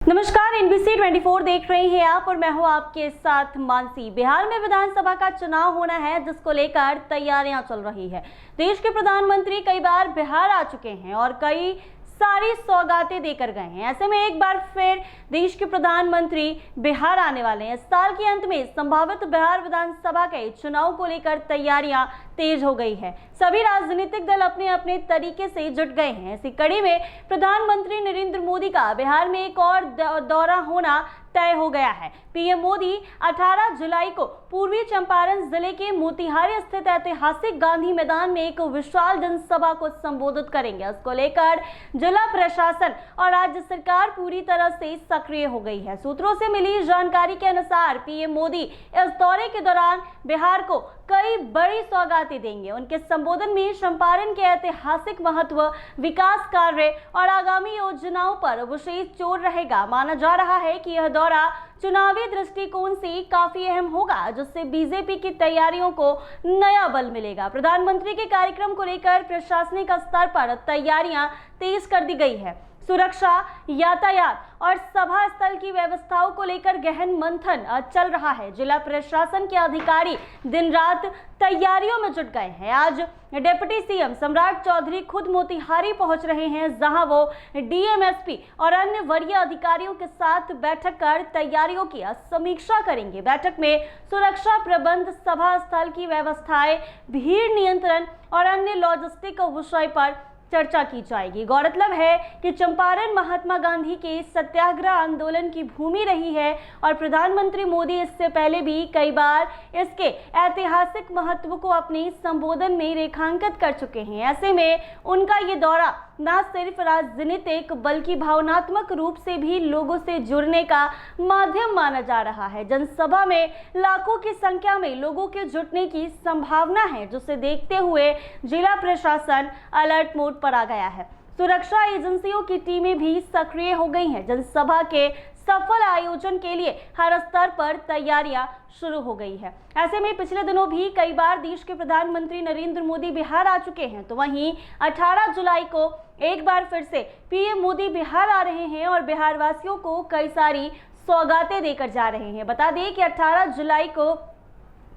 नमस्कार, एनबीसी 24 देख रहे हैं आप और मैं हूं आपके साथ मानसी। बिहार में विधानसभा का चुनाव होना है, जिसको लेकर तैयारियां चल रही है। देश के प्रधानमंत्री कई बार बिहार आ चुके हैं और कई सारी सौगातें देकर गए हैं। ऐसे में एक बार फिर देश के प्रधानमंत्री बिहार आने वाले हैं। इस साल के अंत में संभावित बिहार विधानसभा के चुनाव को लेकर तैयारियां तेज हो गई है। सभी राजनीतिक दल अपने अपने तरीके से जुट गए हैं। इसी कड़ी में प्रधानमंत्री नरेंद्र मोदी का बिहार में एक और दौरा होना तय हो गया है। पीएम मोदी 18 जुलाई को पूर्वी चंपारण जिले के मोतिहारी स्थित ऐतिहासिक गांधी मैदान में एक विशाल जनसभा को संबोधित करेंगे। इसको लेकर जिला प्रशासन और राज्य सरकार पूरी तरह से सक्रिय हो गई है। सूत्रों से मिली जानकारी के अनुसार पीएम मोदी इस दौरे के दौरान बिहार को कई बड़ी सौगातें देंगे। उनके संबोधन में चंपारण के ऐतिहासिक महत्व, विकास कार्य और आगामी योजनाओं पर विशेष जोर रहेगा। माना जा रहा है कि यह दौरा चुनावी दृष्टिकोण से काफी अहम होगा, जिससे बीजेपी की तैयारियों को नया बल मिलेगा। प्रधानमंत्री के कार्यक्रम को लेकर प्रशासनिक स्तर पर तैयारियां तेज कर दी गई है। सुरक्षा, यातायात और सभा स्थल की व्यवस्थाओं को लेकर गहन मंथन चल रहा है। जिला प्रशासन के अधिकारी दिन रात तैयारियों में जुट गए हैं। आज डिप्टी सीएम सम्राट चौधरी खुद मोतिहारी पहुंच रहे हैं, जहां वो डीएमएसपी और अन्य वरीय अधिकारियों के साथ बैठक कर तैयारियों की समीक्षा करेंगे। बैठक में सुरक्षा प्रबंध, सभा स्थल की व्यवस्थाएं, भीड़ नियंत्रण और अन्य लॉजिस्टिक विषय पर चर्चा की जाएगी। गौरतलब है कि चंपारण महात्मा गांधी के सत्याग्रह आंदोलन की भूमि रही है और प्रधानमंत्री मोदी इससे पहले भी कई बार इसके ऐतिहासिक महत्व को अपने संबोधन में रेखांकित कर चुके हैं। ऐसे में उनका ये दौरा न सिर्फ राजनीतिक बल्कि भावनात्मक रूप से भी लोगों से जुड़ने का माध्यम माना जा रहा है। जनसभा में लाखों की संख्या में लोगों के जुटने की संभावना है, जिसे देखते हुए जिला प्रशासन अलर्ट मोड पर आ गया है। सुरक्षा एजेंसियों की टीमें भी सक्रिय हो गई हैं। जनसभा के सफल आयोजन के लिए हर स्तर पर तैयारियां शुरू हो गई है। ऐसे में पिछले दिनों भी कई बार देश के प्रधानमंत्री नरेंद्र मोदी बिहार आ चुके हैं, तो वहीं 18 जुलाई को एक बार फिर से पीएम मोदी बिहार आ रहे हैं और बिहार वासियों को कई सारी सौगातें देकर जा रहे हैं। बता दें कि 18 जुलाई को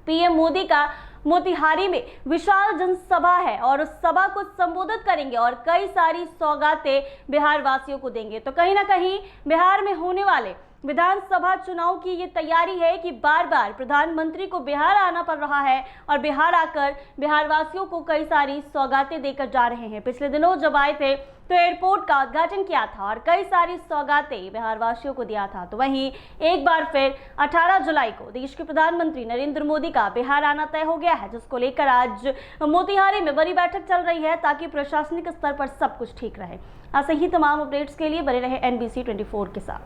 पीएम मोदी का मोतिहारी में विशाल जनसभा है और उस सभा को संबोधित करेंगे और कई सारी सौगातें बिहार वासियों को देंगे। तो कहीं ना कहीं बिहार में होने वाले विधानसभा चुनाव की ये तैयारी है कि बार बार प्रधानमंत्री को बिहार आना पड़ रहा है और बिहार आकर बिहार वासियों को कई सारी सौगातें देकर जा रहे हैं। पिछले दिनों जब आए थे तो एयरपोर्ट का उद्घाटन किया था और कई सारी सौगातें बिहार वासियों को दिया था। तो वहीं एक बार फिर 18 जुलाई को देश के प्रधानमंत्री नरेंद्र मोदी का बिहार आना तय हो गया है, जिसको लेकर आज मोतिहारी में बड़ी बैठक चल रही है ताकि प्रशासनिक स्तर पर सब कुछ ठीक रहे। ऐसे ही तमाम अपडेट्स के लिए बने रहे एनबीसी 24 के साथ।